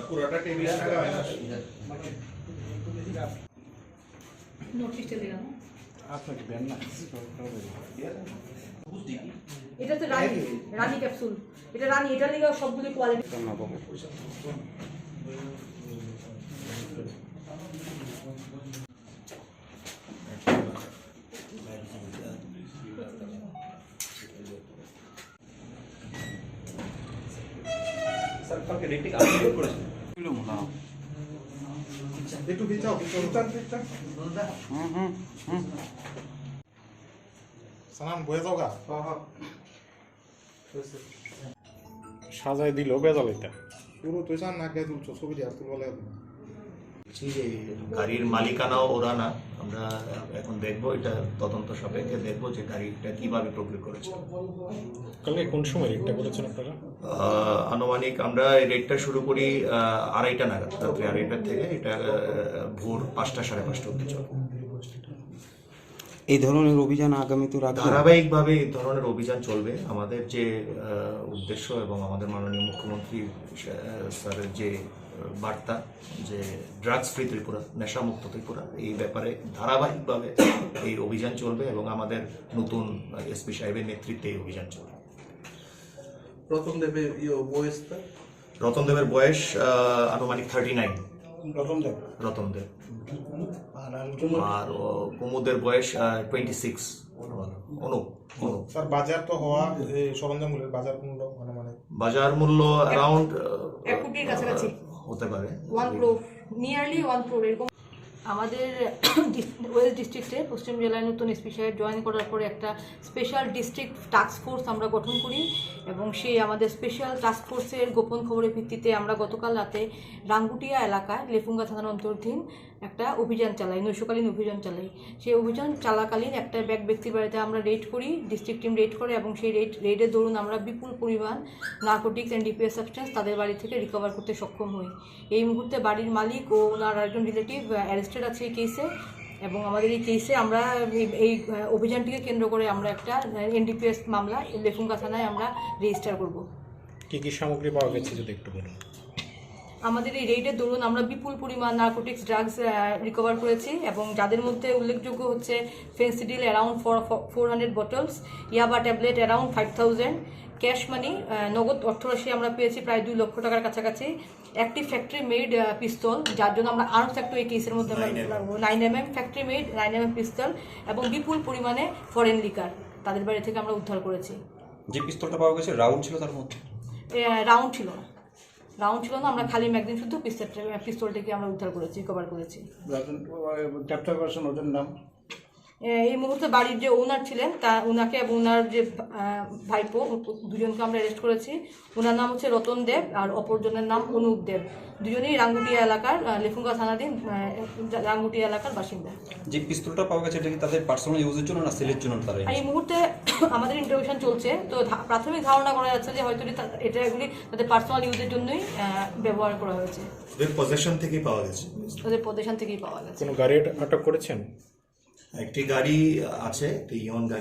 পুরোটা টেবিলে রাখা হয় না নোটিশ চলে গেল আপনাকে ব্যান না এটা তো রানী ক্যাপসুল এটা রানী এটা লিগে সবগুলো কোয়ালিটি না বাবা सर के रेटिंग अपडेट করেছেন কিলো মোনা একটু পিছাও পিছাও সানান বয়ে যাও গা সাজাই দিল বেজালাইতা পুরো তুই সান না কে তুলছো ছবিটা আর তুলবলে যে গাড়ির মালিকানাও ওরা না আমরা এখন দেখবো এটা তদন্ত সাপেক্ষে দেখবো যে গাড়িটা কিভাবে প্রক্রিয়া করেছে কালকে কোন সময় রেটটা করেছেন আপনারা আনুমানিক আমরা রেটটা শুরু করি 2:30 নাগাদ রাত্রে 2:30 থেকে এটা ভোর 5টা 5:30 অবধি চলবে এই ধরনের অভিযান আগামীতে ধারাবাহিকভাবে এই ধরনের অভিযান চলবে আমাদের যে উদ্দেশ্য এবং আমাদের মাননীয় মুখ্যমন্ত্রী স্যারের যে বার্তা যে ড্রাগস ফ্রি ত্রিপুরা নেশামুক্ত ত্রিপুরা এই ব্যাপারে ধারাবাহিকভাবে এই অভিযান চলবে এবং আমাদের নতুন এসপি সাহেবের নেতৃত্বে এই অভিযান চলবে রতন দেবের বয়স আনুমানিক 39 রতন দেব আর কুমুদের বয়স 26 অনুপ স্যার বাজার তো হওয়া এই সরঞ্জামগুলোর বাজার মূল্য মানে বাজার মূল্য অ্যারাউন্ড 1 কোটির কাছাকাছি হতে পারে 1 crore নিয়ারলি 1 crore এরকম আমাদের ওয়েস্ট ডিস্ট্রিক্টে পশ্চিম জেলায় নতুন এসপি সাহেব জয়েন করার পরে একটা স্পেশাল ডিস্ট্রিক্ট টাস্ক ফোর্স আমরা গঠন করি এবং সেই আমাদের স্পেশাল টাস্ক ফোর্সের গোপন খবরের ভিত্তিতে আমরা গতকাল রাতে রাঙ্গুটিয়া এলাকায় লেফুঙ্গা থানার অন্তর্ধীন একটা অভিযান চালাই নৈশকালীন অভিযান চালাই সেই অভিযান চলাকালীন একটা ব্যক্তির বাড়িতে আমরা রেড করি ডিস্ট্রিক্ট টিম রেড করে এবং সেই রেডের দরুন আমরা বিপুল পরিমাণ নার্কোটিক্স অ্যান্ড ডিপিএস সাবস্টেন্স তাদের বাড়ি থেকে রিকভার করতে সক্ষম হই এই মুহূর্তে বাড়ির মালিক ও ওনার একজন রিলেটিভ অ্যারেস্টেড আছে এই কেসে এবং আমাদের এই কেসে আমরা এই অভিযানটিকে কেন্দ্র করে আমরা একটা এনডিপিএস মামলা লেফুঙ্গা থানায় আমরা রেজিস্টার করব কি কি সামগ্রী পাওয়া গেছে যদি একটু বলুন আমাদের এই রেডের দরুন আমরা বিপুল পরিমাণ নার্কোটিক্স ড্রাগস রিকভার করেছি এবং যাদের মধ্যে উল্লেখযোগ্য হচ্ছে ফেন্সিডিল অ্যারাউন্ড 400 বটলস ইয়াবা ট্যাবলেট অ্যারাউন্ড 5000 ক্যাশ মানি নগদ অর্থরাশি আমরা পেয়েছি প্রায় 2 লক্ষ টাকার কাছাকাছি একটি ফ্যাক্টরি মেড পিস্তল যার জন্য আমরা আর্মস অ্যাক্ট এই কেসের মধ্যে 9mm ফ্যাক্টরি মেড 9mm পিস্তল এবং বিপুল পরিমাণে ফরেন লিকার তাদের বাড়ি থেকে আমরা উদ্ধার করেছি যে পিস্তলটা পাওয়া গেছে রাউন্ড ছিল তার মধ্যে রাউন্ড ছিল না আমরা খালি ম্যাগজিন শুধু পিস্তলটিকে আমরা উদ্ধার করেছি কভার করেছি ওদের নাম এই মুহূর্তে বাড়ির যে ওনার ছিলেন তা ওনাকে এবং ওনার যে ভাইপো দুজনকে আমরা অ্যারেস্ট করেছি ওনার নাম হচ্ছে রতন দেব আর অপরজনের নাম অনুপ দেব দুজনেই রাঙ্গুটিয়া এলাকার লেফুঙ্গা থানাধীন রাঙ্গুটিয়া এলাকার বাসিন্দা যে পিস্তলটা পাওয়া গেছে এটা কি তাদের পার্সোনাল ইউজের জন্য না সেলের জন্য তারা এই মুহূর্তে আমাদের ইন্টারভিউশন চলছে তো প্রাথমিক ধারণা করা যাচ্ছে যে হয়তো এগুলি তাদের পার্সোনাল ইউজের জন্যই ব্যবহার করা হয়েছে ওদের পজেশন থেকেই পাওয়া গেছে থেকেই পাওয়া গেছে কোনো গাড়ি আটক করেছেন একটি গাড়ি আছে একটি ইয়ন গাড়ি